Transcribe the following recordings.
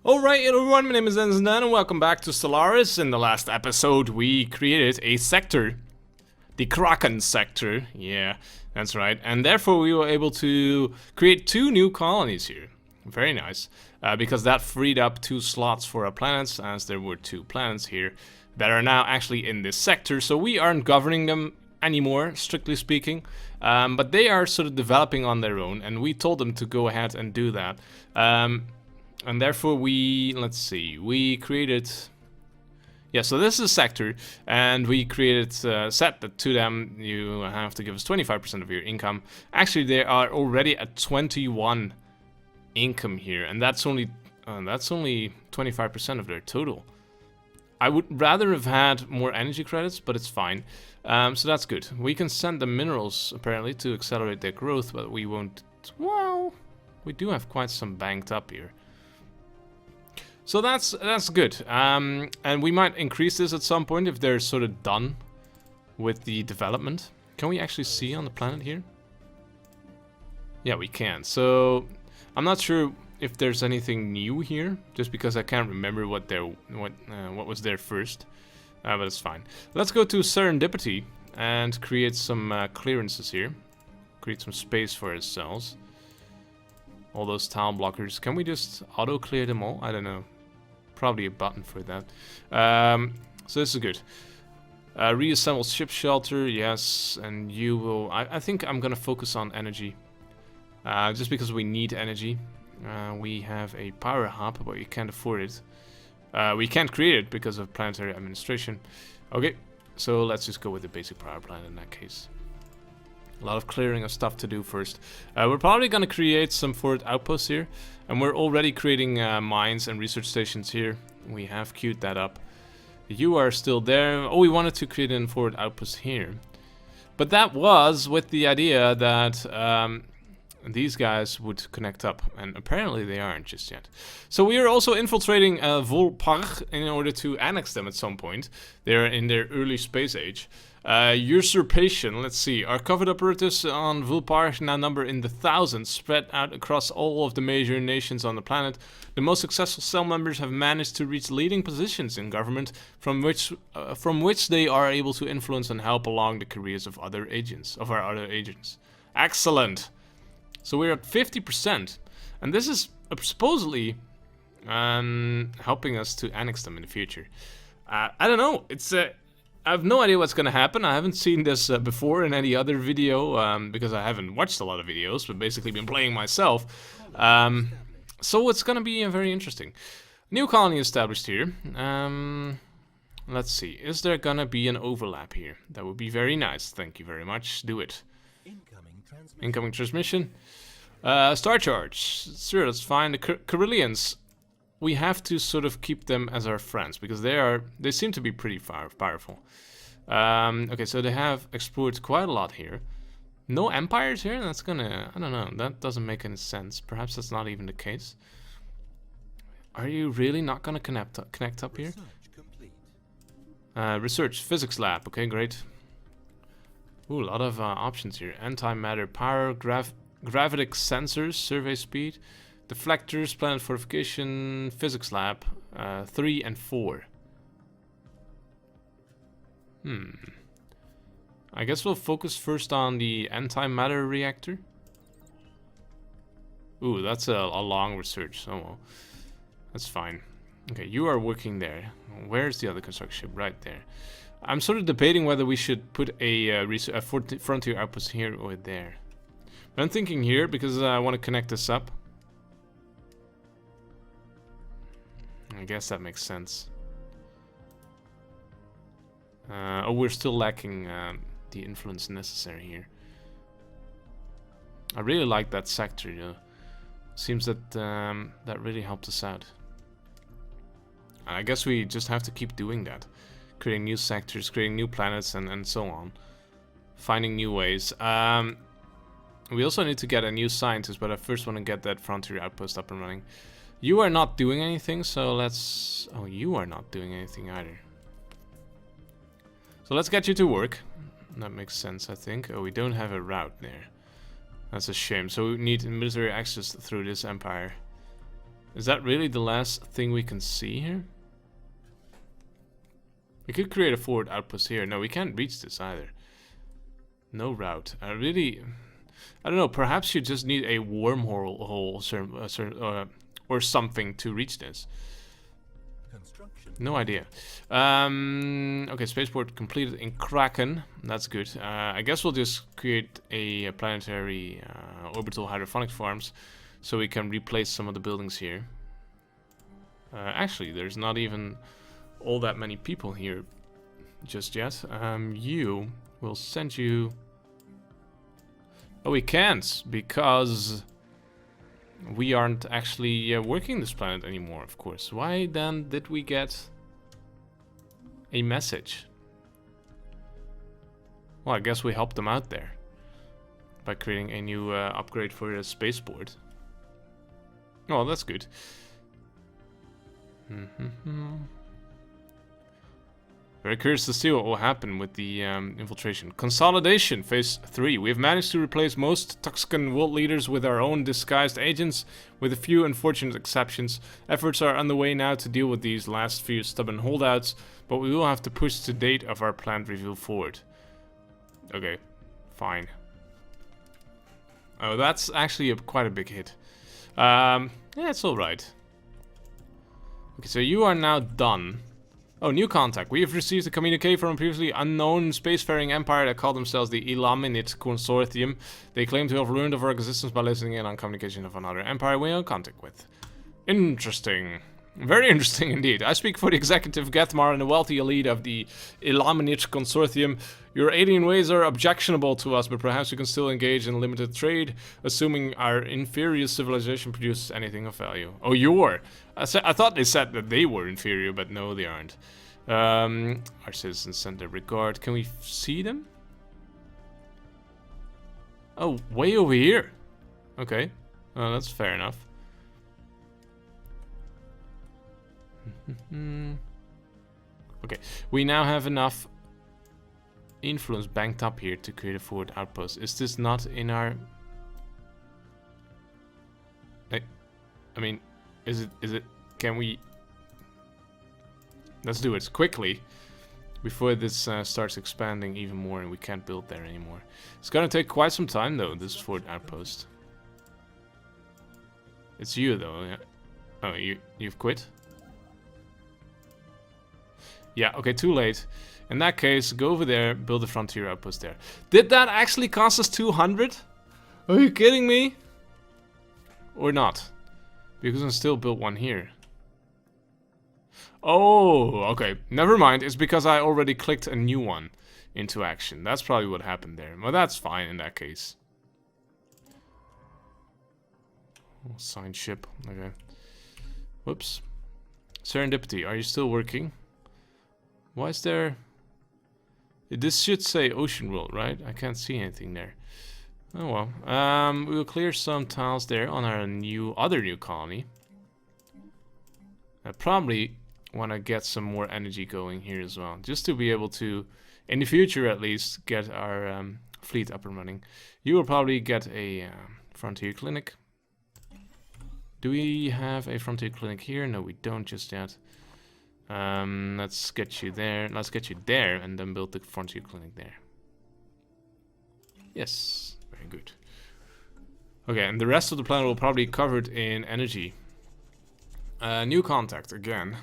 Alright everyone, my name is Enzen and welcome back to Stellaris. In the last episode we created a sector. The Kraken sector, yeah, that's right. And therefore we were able to create 2 new colonies here. Very nice, because that freed up 2 slots for our planets, as there were 2 planets here that are now actually in this sector. So we aren't governing them anymore, strictly speaking, but they are sort of developing on their own, and we told them to go ahead and do that. And therefore we, let's see, we created, yeah, so this is a sector, and we created, set that to them, you have to give us 25% of your income. Actually, they are already at 21 income here, and that's only 25% of their total. I would rather have had more energy credits, but it's fine. So that's good. We can send them minerals, apparently, to accelerate their growth, but we won't, well, we do have quite some banked up here. So that's good, and we might increase this at some point if they're sort of done with the development. Can we actually see on the planet here? Yeah, we can. So I'm not sure if there's anything new here, just because I can't remember what was there first, but it's fine. Let's go to Serendipity and create some clearances here. Create some space for ourselves. All those tile blockers. Can we just auto clear them all? I don't know. Probably a button for that. So this is good. Reassemble ship shelter, yes, and you will. I think I'm gonna focus on energy, just because we need energy. We have a power hub, but we can't afford it. We can't create it because of planetary administration. Okay, so let's just go with the basic power plant in that case. A lot of clearing of stuff to do first. We're probably going to create some forward outposts here. And we're already creating mines and research stations here. We have queued that up. You are still there. Oh, we wanted to create a forward outpost here. But that was with the idea that these guys would connect up. And apparently they aren't just yet. So we are also infiltrating Volpark in order to annex them at some point. They're in their early space age. Usurpation, let's see. Our covered operatives on Vulpar now number in the thousands, spread out across all of the major nations on the planet. The most successful cell members have managed to reach leading positions in government, from which they are able to influence and help along the careers of our other agents. Excellent. So we're at 50%, and this is supposedly helping us to annex them in the future. I don't know. I have no idea what's gonna happen. I haven't seen this before in any other video, because I haven't watched a lot of videos, but basically been playing myself. So it's gonna be very interesting. New colony established here. Let's see. Is there gonna be an overlap here? That would be very nice. Thank you very much. Do it. Incoming transmission. Star charge. Sure, that's fine. The Carillions. We have to sort of keep them as our friends, because they seem to be pretty powerful. Okay, so they have explored quite a lot here. No empires here? That's gonna, I don't know, that doesn't make any sense. Perhaps that's not even the case. Are you really not gonna connect up here? Research, physics lab, okay, great. Ooh, a lot of options here. Antimatter power, gravitic sensors, survey speed. Deflectors, planet fortification, physics lab, 3 and 4. I guess we'll focus first on the antimatter reactor. Ooh, that's a long research, so well, that's fine. Okay, you are working there. Where's the other construction ship? Right there. I'm sort of debating whether we should put a frontier outpost here or there. But I'm thinking here because I want to connect this up. I guess that makes sense. Oh, we're still lacking the influence necessary here. I really like that sector, though. Seems that that really helped us out. I guess we just have to keep doing that. Creating new sectors, creating new planets, and so on. Finding new ways. We also need to get a new scientist, but I first want to get that frontier outpost up and running. You are not doing anything, so let's... Oh, you are not doing anything either. So let's get you to work. That makes sense, I think. Oh, we don't have a route there. That's a shame. So we need military access through this empire. Is that really the last thing we can see here? We could create a forward outpost here. No, we can't reach this either. No route. I don't know. Perhaps you just need a wormhole or something to reach this. No idea. Okay, spaceport completed in Kraken. That's good. I guess we'll just create a planetary orbital hydroponic farms so we can replace some of the buildings here. Actually, there's not even all that many people here just yet. You will send you... Oh, we can't because we aren't actually working this planet anymore, of course. Why then did we get a message? Well, I guess we helped them out there by creating a new upgrade for the spaceport. Oh, that's good. Very curious to see what will happen with the infiltration. Consolidation, phase 3. We have managed to replace most Tuxcan world leaders with our own disguised agents, with a few unfortunate exceptions. Efforts are underway now to deal with these last few stubborn holdouts, but we will have to push the date of our planned reveal forward. Okay, fine. Oh, that's actually quite a big hit. Yeah, it's alright. Okay, so you are now done. Oh, new contact. We have received a communique from a previously unknown spacefaring empire that called themselves the Ilaminate Consortium. They claim to have learned of our existence by listening in on communication of another empire we are in contact with. Interesting. Very interesting indeed. I speak for the executive Gethmar and the wealthy elite of the Ilaminate Consortium. Your alien ways are objectionable to us, but perhaps we can still engage in limited trade, assuming our inferior civilization produces anything of value. Oh, you're. I thought they said that they were inferior, but no, they aren't. Our citizens send their regard. Can we see them? Oh, way over here. Okay. Oh, that's fair enough. Okay, we now have enough influence banked up here to create a forward outpost. Is this not in our... I mean, is it, can we... Let's do it quickly before this starts expanding even more and we can't build there anymore. It's gonna take quite some time though, this forward outpost. It's you though, yeah. Oh, you've quit? Yeah, okay, too late. In that case, go over there, build a frontier outpost there. Did that actually cost us 200? Are you kidding me? Or not? Because I still built one here. Oh, okay. Never mind. It's because I already clicked a new one into action. That's probably what happened there. Well, that's fine in that case. Oh, signed ship. Okay. Whoops. Serendipity, are you still working? Why is there... This should say Ocean World, right? I can't see anything there. Oh well. We will clear some tiles there on our other new colony. I probably want to get some more energy going here as well. Just to be able to, in the future at least, get our fleet up and running. You will probably get a frontier clinic. Do we have a frontier clinic here? No, we don't just yet. Let's get you there. Let's get you there and then build the frontier clinic there. Yes, very good. Okay, and the rest of the planet will probably be covered in energy. New contact again.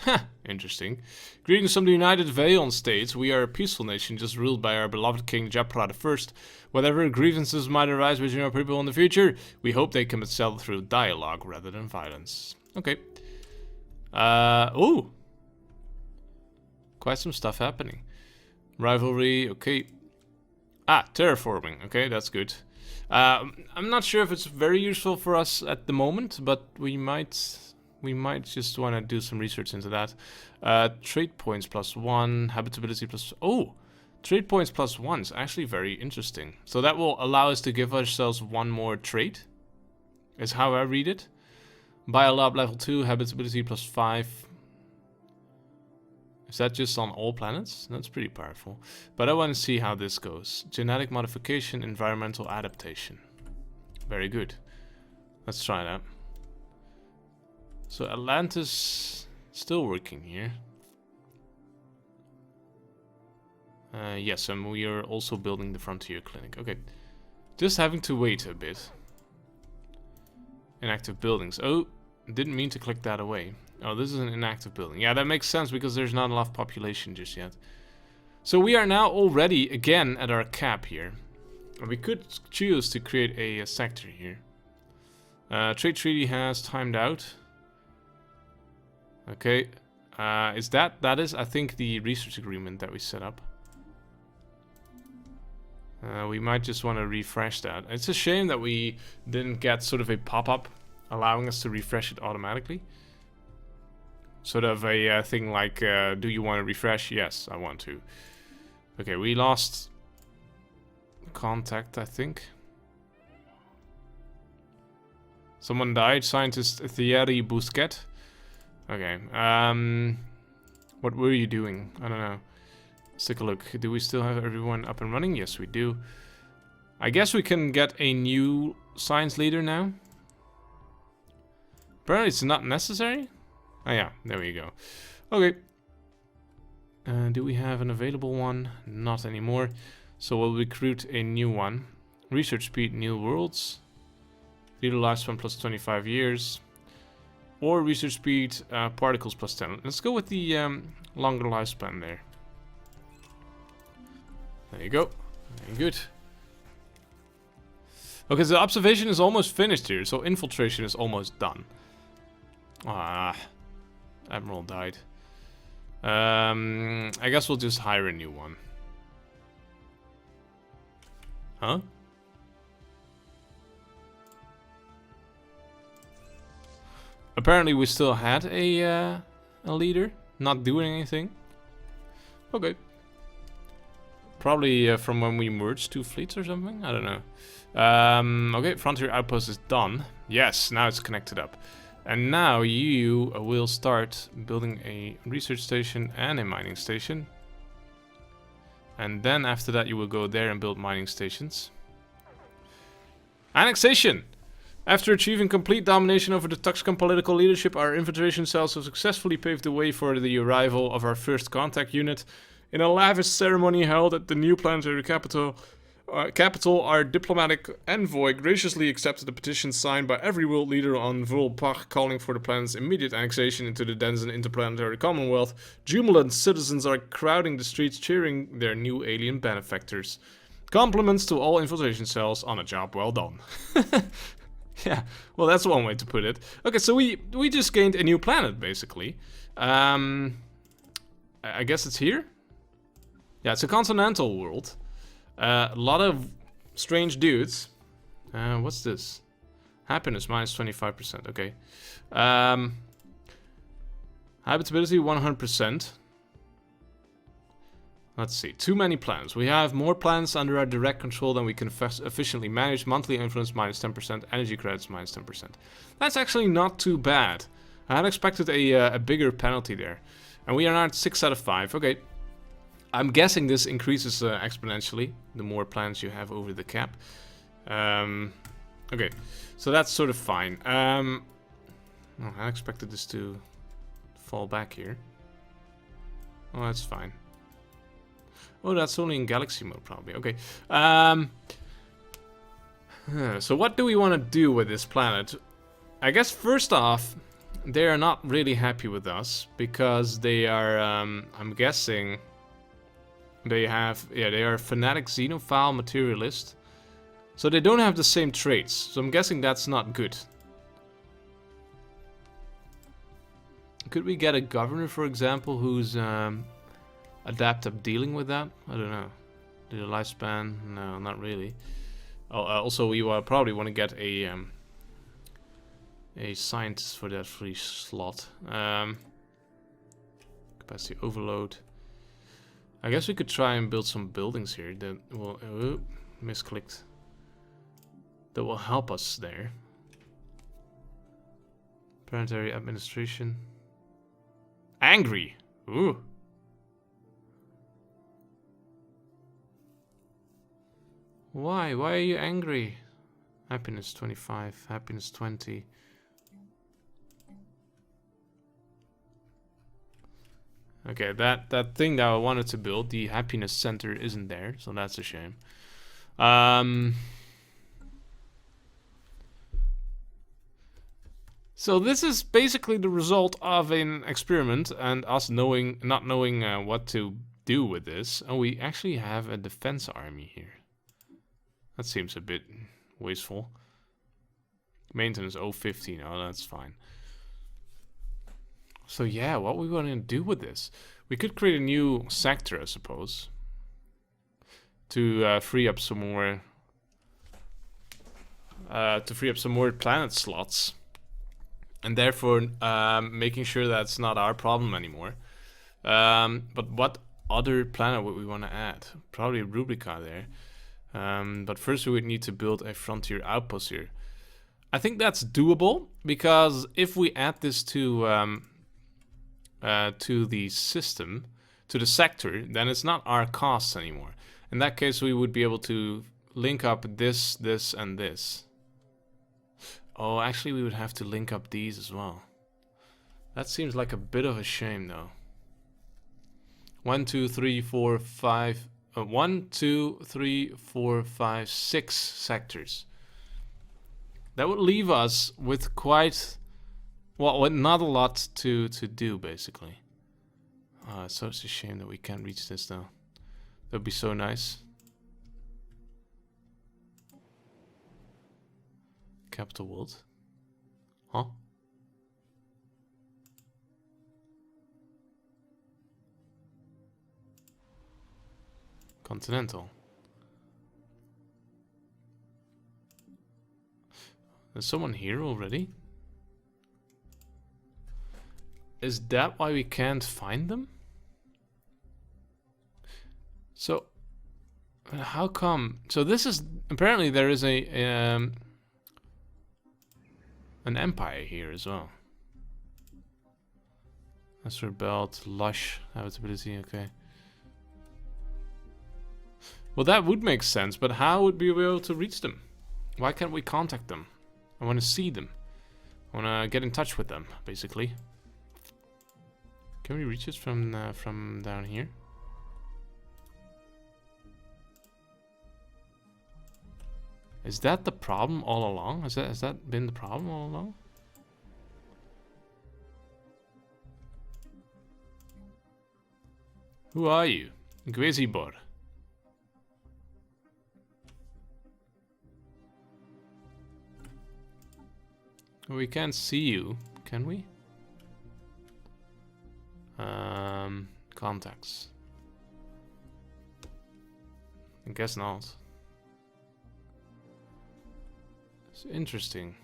Ha, interesting. Greetings from the United Vayon States. We are a peaceful nation just ruled by our beloved King Japra I. Whatever grievances might arise between our people in the future, we hope they can be settled through dialogue rather than violence. Okay. Ooh. Quite some stuff happening. Rivalry, okay. Ah, terraforming, okay, that's good. I'm not sure if it's very useful for us at the moment, but we might just want to do some research into that. Trade points +1, habitability plus... Oh! Trade points +1 is actually very interesting. So that will allow us to give ourselves one more trait, is how I read it. Biolab level 2, habitability +5. Is that just on all planets? That's pretty powerful. But I want to see how this goes. Genetic modification, environmental adaptation. Very good. Let's try that. So Atlantis still working here. Yes, and we are also building the frontier clinic. Okay, just having to wait a bit. Inactive buildings. Oh, didn't mean to click that away. Oh, this is an inactive building. Yeah, that makes sense because there's not enough population just yet. So we are now already again at our cap here. We could choose to create a sector here. Trade treaty has timed out. Okay. That is, I think, the research agreement that we set up. We might just want to refresh that. It's a shame that we didn't get sort of a pop-up allowing us to refresh it automatically. Sort of a thing like, do you want to refresh? Yes, I want to. Okay, we lost contact, I think. Someone died, scientist Thierry Bousquet. Okay, what were you doing? I don't know. Let's take a look. Do we still have everyone up and running? Yes, we do. I guess we can get a new science leader now. Apparently it's not necessary. Oh yeah, there we go. Okay. Do we have an available one? Not anymore. So we'll recruit a new one. Research speed, new worlds. Leader lifespan plus 25 years. Or research speed, particles plus 10. Let's go with the longer lifespan there. There you go. Very good. Okay, so the observation is almost finished here. So infiltration is almost done. Ah, Admiral died. I guess we'll just hire a new one. Huh? Apparently we still had a leader not doing anything. Okay. Probably from when we merged two fleets or something. I don't know. Okay, frontier outpost is done. Yes, now it's connected up. And now you will start building a research station and a mining station. And then after that you will go there and build mining stations. Annexation! After achieving complete domination over the Tuxcom political leadership, our infiltration cells have successfully paved the way for the arrival of our first contact unit. In a lavish ceremony held at the new planetary capital, our diplomatic envoy graciously accepted a petition signed by every world leader on Vulpach calling for the planet's immediate annexation into the Denzen Interplanetary Commonwealth. Jubilant citizens are crowding the streets cheering their new alien benefactors. Compliments to all infiltration cells on a job well done. Yeah, well that's one way to put it. Okay, so we just gained a new planet basically. I guess it's here? Yeah, it's a continental world. A lot of strange dudes. What's this? Happiness minus 25%. Okay. Habitability 100%. Let's see. Too many planets. We have more planets under our direct control than we can efficiently manage. Monthly influence minus 10%. Energy credits minus 10%. That's actually not too bad. I had expected a bigger penalty there. And we are now at 6 out of 5. Okay. I'm guessing this increases exponentially the more planets you have over the cap. Okay, so that's sort of fine. Oh, I expected this to fall back here. Oh, that's fine. Oh, that's only in galaxy mode probably. Okay. So what do we want to do with this planet? I guess first off, they are not really happy with us because they are, I'm guessing... They are fanatic, xenophile, materialist. So they don't have the same traits. So I'm guessing that's not good. Could we get a governor, for example, who's adept at dealing with that? I don't know. The lifespan? No, not really. Oh, also, we probably want to get a scientist for that free slot. Capacity overload. I guess we could try and build some buildings here that will... Oh, misclicked. That will help us there. Planetary administration. Angry! Ooh. Why? Why are you angry? Happiness 25, happiness 20. Okay, that thing that I wanted to build, the happiness center, isn't there, so that's a shame. So this is basically the result of an experiment and us not knowing what to do with this. Oh, we actually have a defense army here. That seems a bit wasteful. Maintenance 015, oh that's fine. So yeah, what we want to do with this? We could create a new sector, I suppose, to free up some more planet slots, and therefore making sure that's not our problem anymore. But what other planet would we want to add? Probably Rubrica there. But first we would need to build a frontier outpost here. I think that's doable, because if we add this to the system, to the sector, then it's not our costs anymore. In that case, we would be able to link up this, this, and this. Oh, actually, we would have to link up these as well. That seems like a bit of a shame, though. 1, 2, 3, 4, 5. 1, 2, 3, 4, 5, 6 sectors. That would leave us with quite, well, with not a lot to do, basically. So it's a shame that we can't reach this, though. That would be so nice. Capital world. Huh? Continental. There's someone here already? Is that why we can't find them? So, how come? So this is, apparently there is an empire here as well. That's belt, lush, habitability, okay. Well, that would make sense, but how would we be able to reach them? Why can't we contact them? I want to see them. I want to get in touch with them, basically. Can we reach it from down here? Is that the problem all along? Has that been the problem all along? Who are you? Gwezibor. We can't see you, can we? Contacts. I guess not. It's interesting.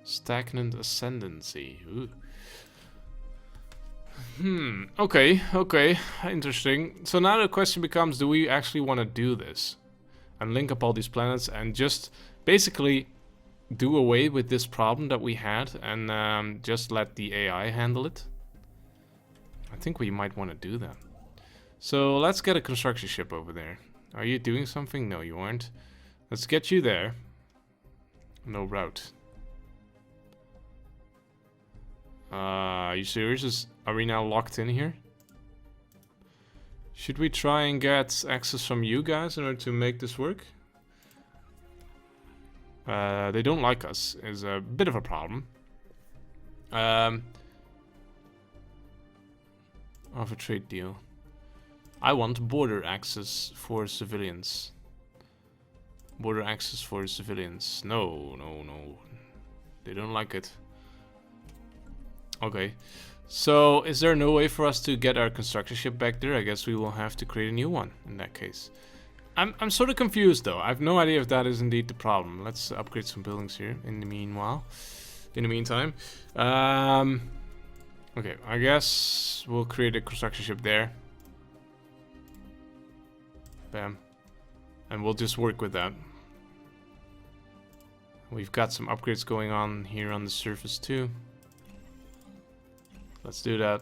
Stagnant ascendancy. Ooh. Okay, interesting. So now the question becomes, do we actually want to do this? And link up all these planets and just basically do away with this problem that we had and just let the AI handle it? I think we might want to do that. So let's get a construction ship over there. Are you doing something? No, you aren't. Let's get you there. No route. Are you serious? Are we now locked in here? Should we try and get access from you guys in order to make this work? They don't like us, is a bit of a problem. Offer trade deal. I want border access for civilians. Border access for civilians. No. They don't like it. Okay. So, is there no way for us to get our construction ship back there? I guess we will have to create a new one in that case. I'm sort of confused though. I have no idea if that is indeed the problem. Let's upgrade some buildings here in the meanwhile. In the meantime. Okay, I guess we'll create a construction ship there. Bam. And we'll just work with that. We've got some upgrades going on here on the surface too. Let's do that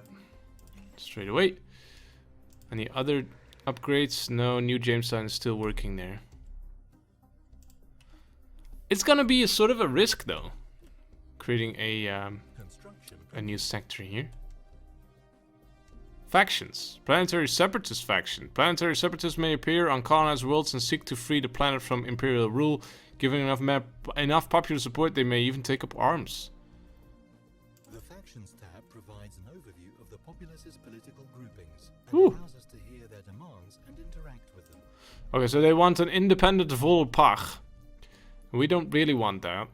straight away. Any other upgrades? No, New Jamestown is still working there. It's gonna be a sort of a risk though, creating a new sector here. Factions. Planetary Separatist faction. Planetary Separatists may appear on colonized worlds and seek to free the planet from Imperial rule. Given enough popular support, they may even take up arms. The Factions tab provides an overview of the populace's political groupings and allows us to hear their demands and interact with them. Okay, so they want an independent Volpach. We don't really want that.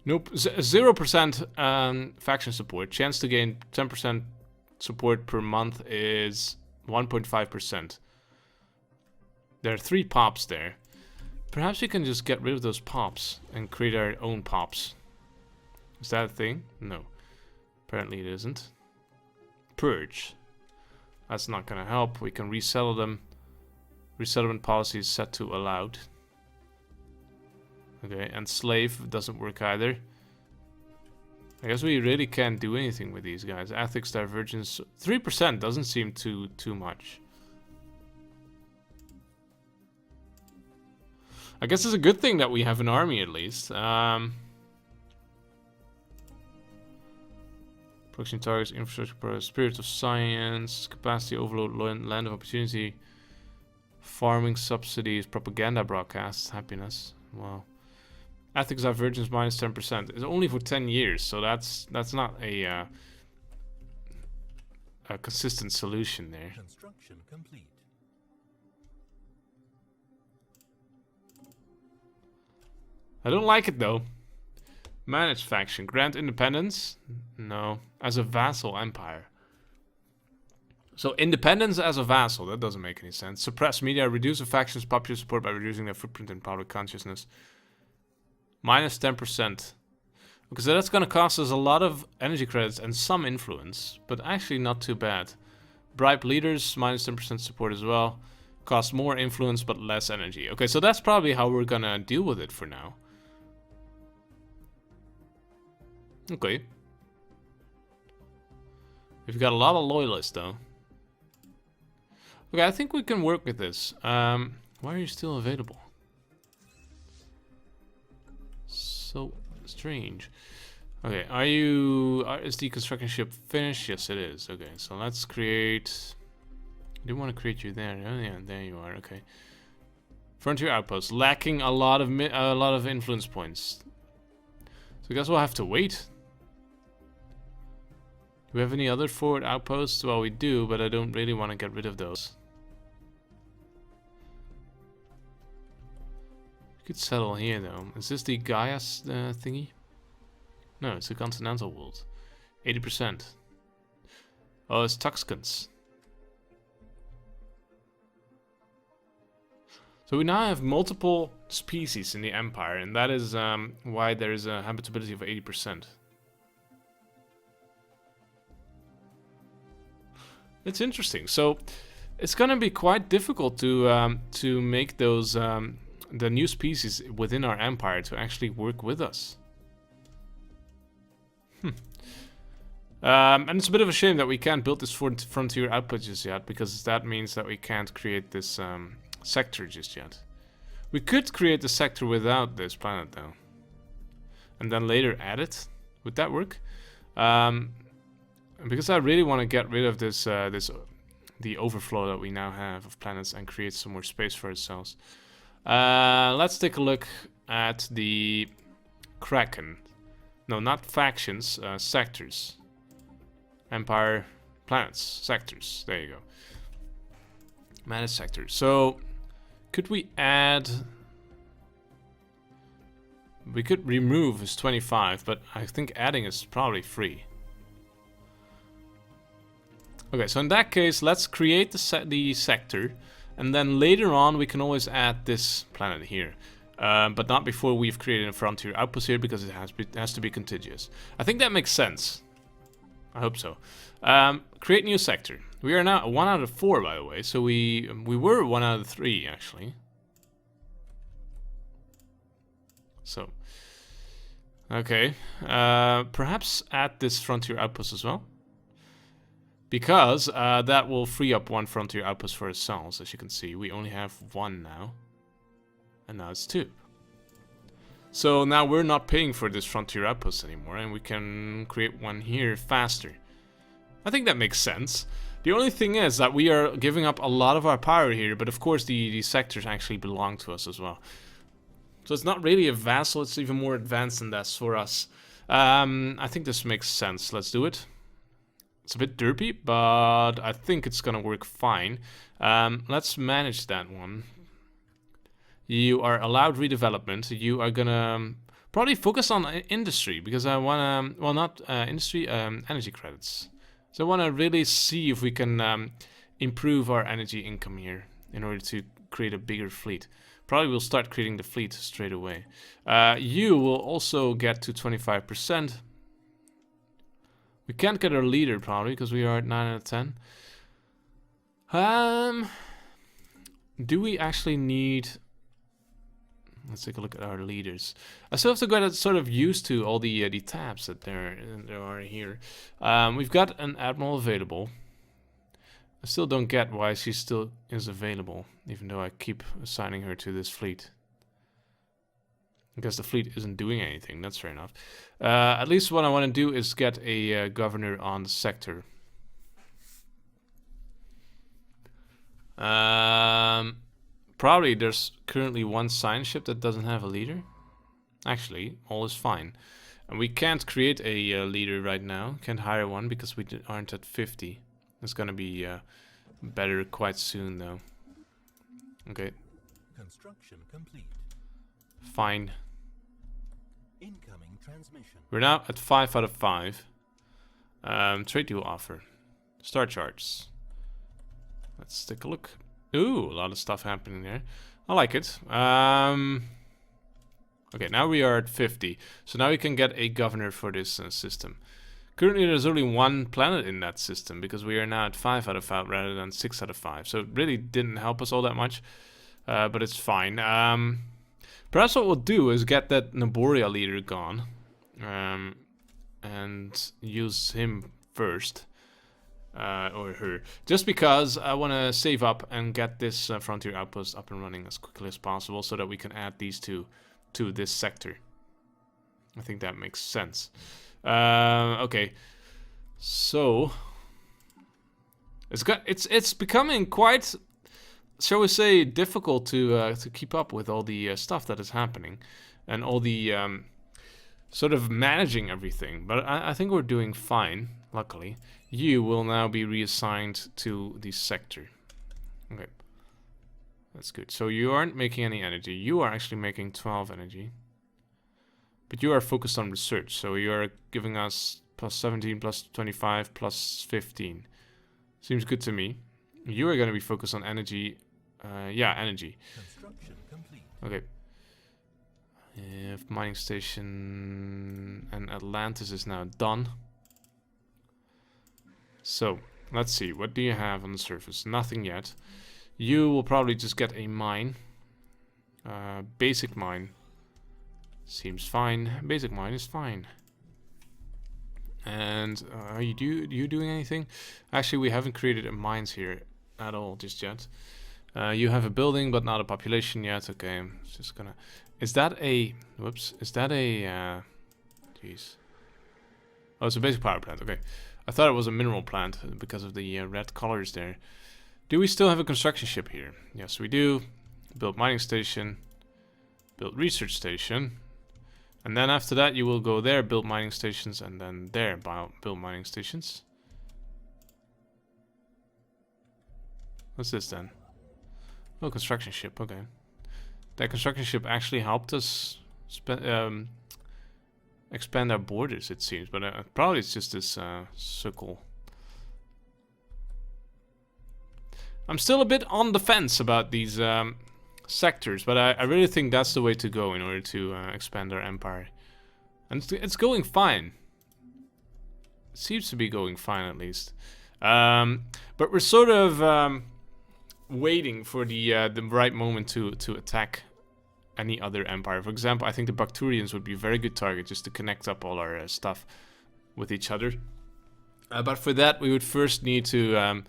Nope, 0% faction support. Chance to gain 10% support per month is 1.5%. There are 3 pops there. Perhaps we can just get rid of those pops and create our own pops. Is that a thing? No. Apparently it isn't. Purge. That's not gonna help. We can resettle them. Resettlement policy is set to allowed. Okay, and slave doesn't work either. I guess we really can't do anything with these guys. Ethics divergence, 3% doesn't seem too much. I guess it's a good thing that we have an army at least. Production targets, infrastructure, spirit of science, capacity overload, land of opportunity, farming subsidies, propaganda broadcasts, happiness. Wow. Ethics divergence minus 10%. It's only for 10 years, so that's not a consistent solution there. Construction complete. I don't like it though. Manage faction. Grant independence? No. As a vassal empire. So independence as a vassal, that doesn't make any sense. Suppress media. Reduce a faction's popular support by reducing their footprint in public consciousness. Minus 10%. Okay, so that's going to cost us a lot of energy credits and some influence. But actually not too bad. Bribe leaders. Minus 10% support as well. Cost more influence but less energy. Okay, so that's probably how we're going to deal with it for now. Okay. We've got a lot of loyalists though. Okay, I think we can work with this. Why are you still available? So strange. Okay, is the construction ship finished? Yes, it is. Okay, so let's create... I didn't want to create you there. Oh yeah, there you are. Okay. Frontier outpost, lacking a lot of influence points. So I guess we'll have to wait. Do we have any other forward outposts? Well, we do, but I don't really want to get rid of those. We could settle here, though. Is this the Gaia's thingy? No, it's the continental world. 80%. Oh, it's Tuxcans. So we now have multiple species in the Empire, and that is why there is a habitability of 80%. It's interesting. So it's going to be quite difficult to make those the new species within our empire to actually work with us. And it's a bit of a shame that we can't build this frontier output just yet, because that means that we can't create this sector just yet. We could create the sector without this planet though, and then later add it. Would that work? Because I really want to get rid of this, the overflow that we now have of planets and create some more space for ourselves. Let's take a look at the Kraken. No, not factions, sectors. Empire, planets, sectors. There you go. Manage sectors. So, could we add... We could remove is 25, but I think adding is probably free. Okay, so in that case, let's create the sector, and then later on we can always add this planet here, but not before we've created a frontier outpost here, because it has to be contiguous. I think that makes sense. I hope so. Create new sector. We are now 1 out of 4, by the way, so we were 1 out of 3 actually. So, okay, perhaps add this frontier outpost as well. Because that will free up 1 frontier outpost for ourselves. As you can see, we only have 1 now. And now it's 2. So now we're not paying for this frontier outpost anymore, and we can create 1 here faster. I think that makes sense. The only thing is that we are giving up a lot of our power here, but of course the sectors actually belong to us as well. So it's not really a vassal, it's even more advanced than that for us. I think this makes sense. Let's do it. It's a bit derpy, but I think it's gonna work fine. Let's manage that one. You are allowed redevelopment. You are gonna probably focus on industry, because I wanna, well, not industry, energy credits. So I wanna really see if we can improve our energy income here in order to create a bigger fleet. Probably we'll start creating the fleet straight away. You will also get to 25%. We can't get our leader probably because we are at 9 out of 10. Do we actually need... Let's take a look at our leaders. I still have to get sort of used to all the tabs that there are here. We've got an admiral available. I still don't get why she still is available, even though I keep assigning her to this fleet. Because the fleet isn't doing anything, that's fair enough. At least what I want to do is get a governor on the sector. Probably there's currently one science ship that doesn't have a leader. Actually, all is fine. And we can't create a leader right now. Can't hire one because we aren't at 50. It's gonna be better quite soon though. Okay. Construction complete. Fine. Incoming transmission. We're now at 5 out of 5. Trade deal offer. Star charts. Let's take a look. Ooh, a lot of stuff happening there. I like it. Okay, now we are at 50. So now we can get a governor for this system. Currently there's only one planet in that system because we are now at 5 out of 5 rather than 6 out of 5. So it really didn't help us all that much. But it's fine. Perhaps what we'll do is get that Naboria leader gone. And use him first. Or her. Just because I want to save up and get this frontier outpost up and running as quickly as possible so that we can add these two to this sector. I think that makes sense. Okay. So it's becoming quite, shall we say, difficult to keep up with all the stuff that is happening and all the sort of managing everything. But I think we're doing fine, luckily. You will now be reassigned to the sector. Okay. That's good. So you aren't making any energy. You are actually making 12 energy. But you are focused on research. So you are giving us plus 17, plus 25, plus 15. Seems good to me. You are going to be focused on energy. Yeah, energy. Construction complete. Okay. If mining station and Atlantis is now done. So, let's see. What do you have on the surface? Nothing yet. You will probably just get a mine. Basic mine. Seems fine. Basic mine is fine. And are you doing anything? Actually, we haven't created mines here at all just yet. You have a building, but not a population yet. Okay, I'm just gonna... Is that a... Whoops. Is that a... Jeez. Oh, it's a basic power plant. Okay. I thought it was a mineral plant because of the red colors there. Do we still have a construction ship here? Yes, we do. Build mining station. Build research station. And then after that you will go there, build mining stations, and then there build mining stations. What's this then? Oh, construction ship, okay. That construction ship actually helped us expand our borders, it seems, but probably it's just this circle. I'm still a bit on the fence about these sectors, but I really think that's the way to go in order to expand our empire. And it's going fine. It seems to be going fine, at least. But we're sort of waiting for the right moment to attack any other empire. For example, I think the Bacterians would be a very good target just to connect up all our stuff with each other. But for that, we would first need to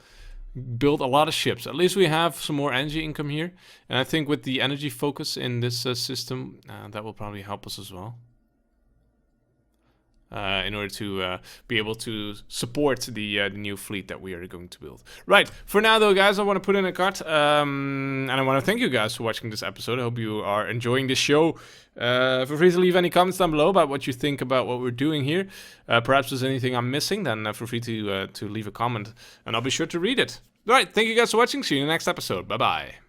build a lot of ships. At least we have some more energy income here. And I think with the energy focus in this system, that will probably help us as well. in order to be able to support the new fleet that we are going to build. Right, for now though, guys, I want to put in a cut, and I want to thank you guys for watching this episode. I hope you are enjoying this show. Feel free to leave any comments down below about what you think about what we're doing here. Perhaps there's anything I'm missing, then feel free to leave a comment, and I'll be sure to read it. Alright, thank you guys for watching. See you in the next episode. Bye-bye.